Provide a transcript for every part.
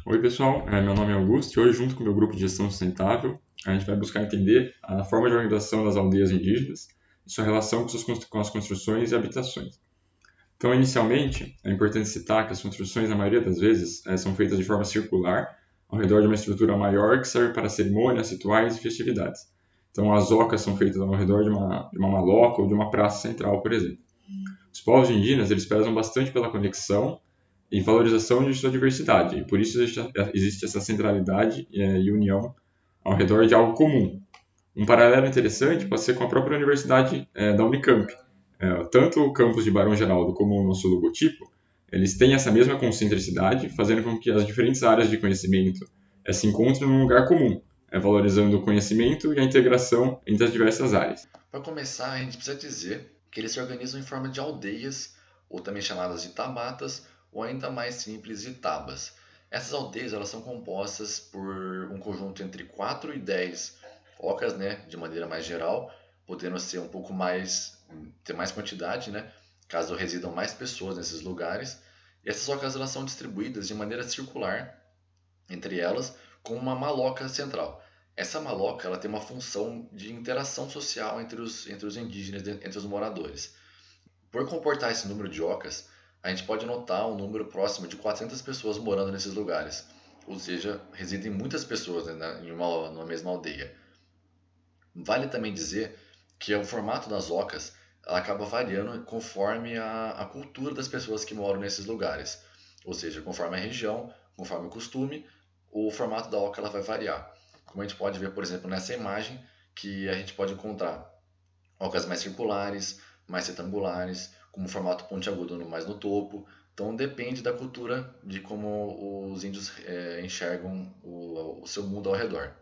Oi, pessoal. Meu nome é Augusto e hoje, junto com o meu grupo de gestão sustentável, a gente vai buscar entender a forma de organização das aldeias indígenas e sua relação com as construções e habitações. Então, inicialmente, é importante citar que as construções, na maioria das vezes, são feitas de forma circular, ao redor de uma estrutura maior que serve para cerimônias, rituais e festividades. Então, as ocas são feitas ao redor de uma maloca ou de uma praça central, por exemplo. Os povos indígenas, eles prezam bastante pela conexão e valorização de sua diversidade, e por isso existe essa centralidade e união ao redor de algo comum. Um paralelo interessante pode ser com a própria Universidade da Unicamp. Tanto o campus de Barão Geraldo como o nosso logotipo, eles têm essa mesma concentricidade, fazendo com que as diferentes áreas de conhecimento se encontrem num lugar comum, valorizando o conhecimento e a integração entre as diversas áreas. Para começar, a gente precisa dizer que eles se organizam em forma de aldeias, ou também chamadas de tabatas, ou ainda mais simples de tabas. Essas aldeias elas são compostas por um conjunto entre 4 e 10 ocas, né, de maneira mais geral, podendo ser um pouco mais, ter mais quantidade, né, caso residam mais pessoas nesses lugares. E essas ocas elas são distribuídas de maneira circular entre elas, com uma maloca central. Essa maloca ela tem uma função de interação social entre os indígenas, entre os moradores. Por comportar esse número de ocas, a gente pode notar um número próximo de 400 pessoas morando nesses lugares. Ou seja, residem muitas pessoas, né, numa mesma aldeia. Vale também dizer que o formato das ocas ela acaba variando conforme a cultura das pessoas que moram nesses lugares. Ou seja, conforme a região, conforme o costume, o formato da oca ela vai variar. Como a gente pode ver, por exemplo, nessa imagem, que a gente pode encontrar ocas mais circulares, mais retangulares, com um formato pontiagudo mais no topo. Então depende da cultura, de como os índios enxergam o seu mundo ao redor.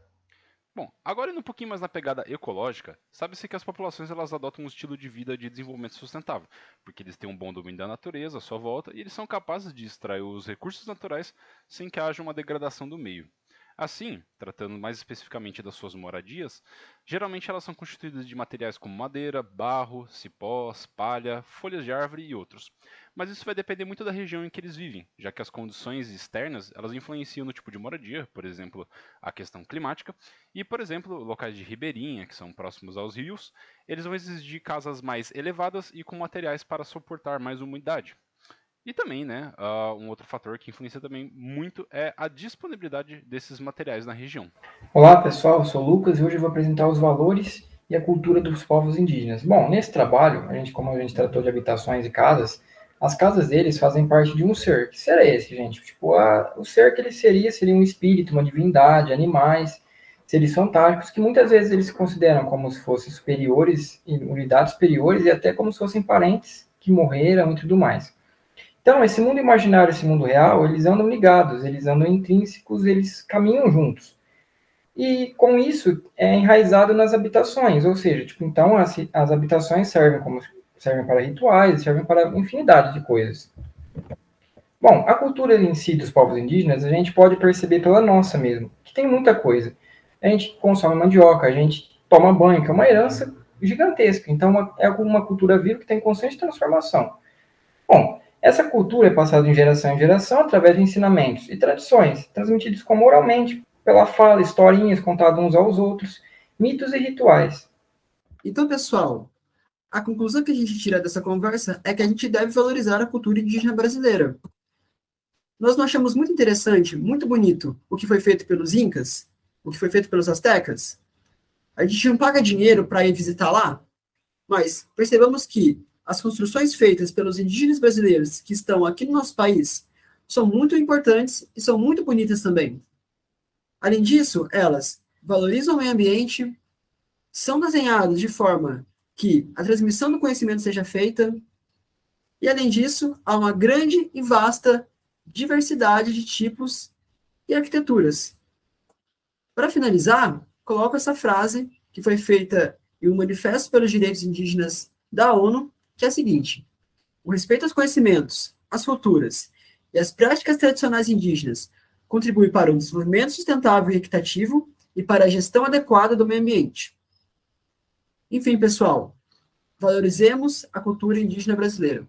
Bom, agora indo um pouquinho mais na pegada ecológica, sabe-se que as populações elas adotam um estilo de vida de desenvolvimento sustentável, porque eles têm um bom domínio da natureza à sua volta e eles são capazes de extrair os recursos naturais sem que haja uma degradação do meio. Assim, tratando mais especificamente das suas moradias, geralmente elas são constituídas de materiais como madeira, barro, cipós, palha, folhas de árvore e outros. Mas isso vai depender muito da região em que eles vivem, já que as condições externas elas influenciam no tipo de moradia, por exemplo, a questão climática, e, por exemplo, locais de ribeirinha, que são próximos aos rios, eles vão exigir casas mais elevadas e com materiais para suportar mais umidade. E também, né, um outro fator que influencia também muito é a disponibilidade desses materiais na região. Olá pessoal, eu sou o Lucas e hoje eu vou apresentar os valores e a cultura dos povos indígenas. Bom, nesse trabalho, como a gente tratou de habitações e casas, as casas deles fazem parte de um ser. Que ser é esse, gente? Tipo, o ser que ele seria um espírito, uma divindade, animais, seres fantásticos que muitas vezes eles se consideram como se fossem superiores, unidades superiores e até como se fossem parentes que morreram e tudo mais. Então, esse mundo imaginário e esse mundo real, eles andam ligados, eles andam intrínsecos, eles caminham juntos. E com isso é enraizado nas habitações, ou seja, tipo, então as habitações servem para rituais, servem para infinidade de coisas. Bom, a cultura em si dos povos indígenas a gente pode perceber pela nossa mesmo, que tem muita coisa. A gente consome mandioca, a gente toma banho, que é uma herança gigantesca. Então é uma cultura viva que tem constante transformação. Bom, essa cultura é passada de geração em geração através de ensinamentos e tradições, transmitidos como oralmente, pela fala, historinhas contadas uns aos outros, mitos e rituais. Então, pessoal, a conclusão que a gente tira dessa conversa é que a gente deve valorizar a cultura indígena brasileira. Nós não achamos muito interessante, muito bonito, o que foi feito pelos Incas, o que foi feito pelos Astecas. A gente não paga dinheiro para ir visitar lá, mas percebamos que as construções feitas pelos indígenas brasileiros que estão aqui no nosso país são muito importantes e são muito bonitas também. Além disso, elas valorizam o meio ambiente, são desenhadas de forma que a transmissão do conhecimento seja feita, e além disso, há uma grande e vasta diversidade de tipos e arquiteturas. Para finalizar, coloco essa frase que foi feita em um manifesto pelos direitos indígenas da ONU, que é a seguinte: o respeito aos conhecimentos, às culturas e às práticas tradicionais indígenas contribui para um desenvolvimento sustentável e equitativo e para a gestão adequada do meio ambiente. Enfim, pessoal, valorizemos a cultura indígena brasileira.